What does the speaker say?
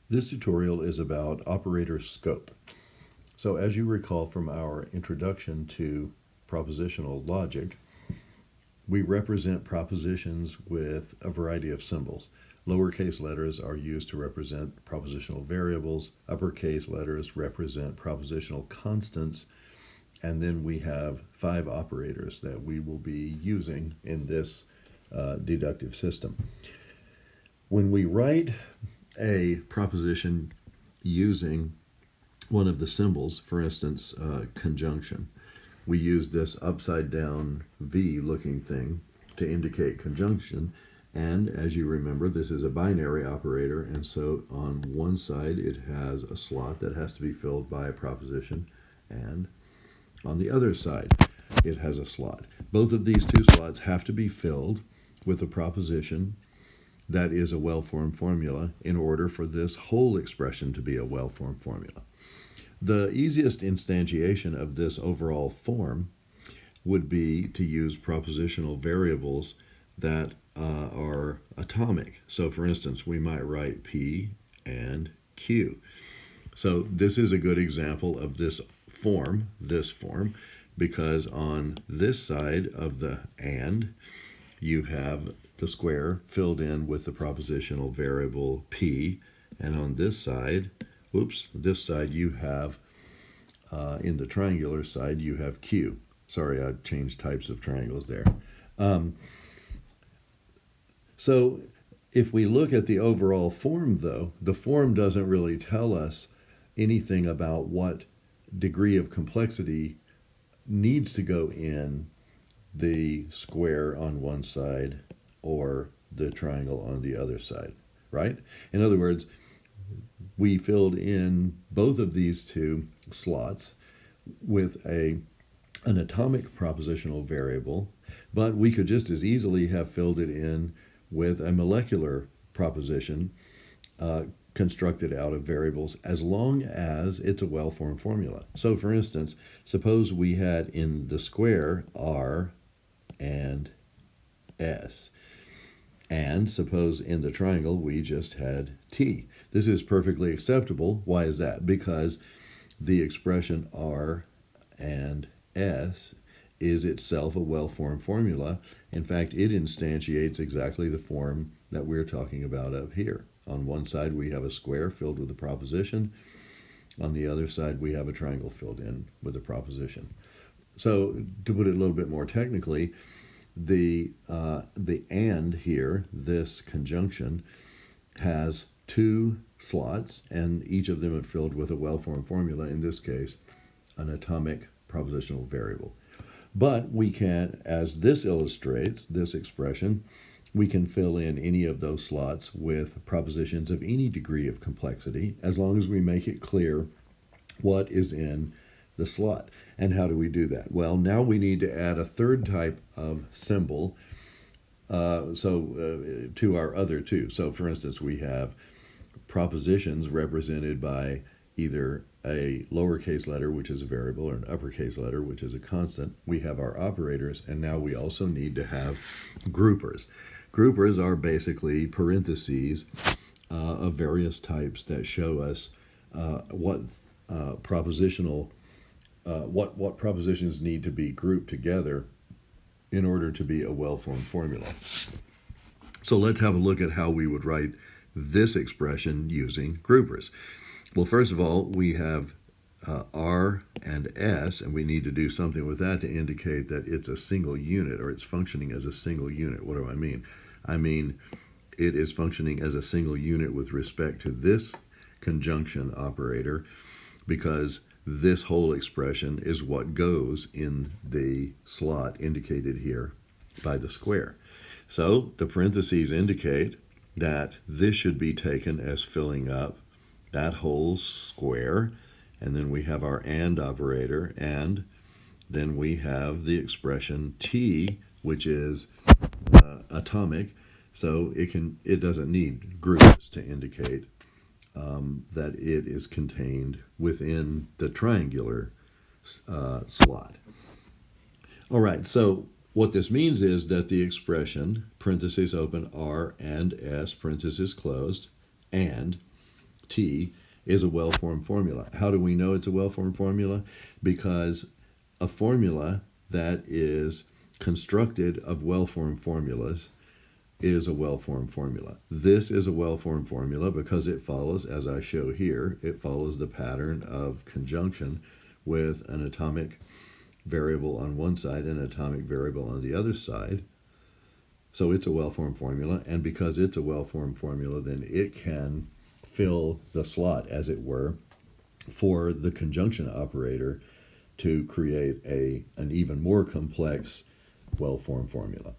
This tutorial is about operator scope. So as you recall from our introduction to propositional logic, we represent propositions with a variety of symbols. Lowercase letters are used to represent propositional variables. Uppercase letters represent propositional constants. And then we have 5 operators that we will be using in this deductive system. When we write a proposition using one of the symbols, for instance, conjunction, we use this upside down V looking thing to indicate conjunction. And as you remember, this is a binary operator, and so on one side it has a slot that has to be filled by a proposition, and on the other side it has a slot. Both of these two slots have to be filled with a proposition that is a well-formed formula in order for this whole expression to be a well-formed formula. The easiest instantiation of this overall form would be to use propositional variables that are atomic. So for instance, we might write P and Q. So this is a good example of this form, because on this side of the and, you have the square filled in with the propositional variable P, and on this side, you have, in the triangular side, you have Q. Sorry, I changed types of triangles there. So if we look at the overall form, though, the form doesn't really tell us anything about what degree of complexity needs to go in the square on one side or the triangle on the other side, right? In other words, we filled in both of these two slots with an atomic propositional variable, but we could just as easily have filled it in with a molecular proposition constructed out of variables, as long as it's a well-formed formula. So for instance, suppose we had in the square R and S, and suppose in the triangle we just had T. This is perfectly acceptable. Why is that? Because the expression R and S is itself a well-formed formula. In fact, it instantiates exactly the form that we're talking about up here. On one side we have a square filled with a proposition. On the other side we have a triangle filled in with a proposition. So to put it a little bit more technically, the and here, this conjunction, has 2 slots, and each of them are filled with a well-formed formula, in this case an atomic propositional variable. But we can, as this illustrates, this expression, we can fill in any of those slots with propositions of any degree of complexity, as long as we make it clear what is in the slot. And how do we do that? Well, now we need to add a third type of symbol to our other two. So for instance, we have propositions represented by either a lowercase letter, which is a variable, or an uppercase letter, which is a constant. We have our operators, and now we also need to have groupers. Groupers are basically parentheses of various types that show us what propositions need to be grouped together in order to be a well-formed formula. So let's have a look at how we would write this expression using groupers. Well, first of all, we have R and S, and we need to do something with that to indicate that it's a single unit, or it's functioning as a single unit. What do I mean? I mean, it is functioning as a single unit with respect to this conjunction operator, because this whole expression is what goes in the slot indicated here by the square. So the parentheses indicate that this should be taken as filling up that whole square, and then we have our and operator, and then we have the expression T, which is atomic, so it doesn't need groups to indicate that it is contained within the triangular slot. All right, so what this means is that the expression, parentheses open, R and S, parentheses closed, and T is a well-formed formula. How do we know it's a well-formed formula? Because a formula that is constructed of well-formed formulas is a well-formed formula. This is a well-formed formula because it follows, as I show here, it follows the pattern of conjunction with an atomic variable on one side and an atomic variable on the other side. So it's a well-formed formula, and because it's a well-formed formula, then it can fill the slot, as it were, for the conjunction operator to create an even more complex well-formed formula.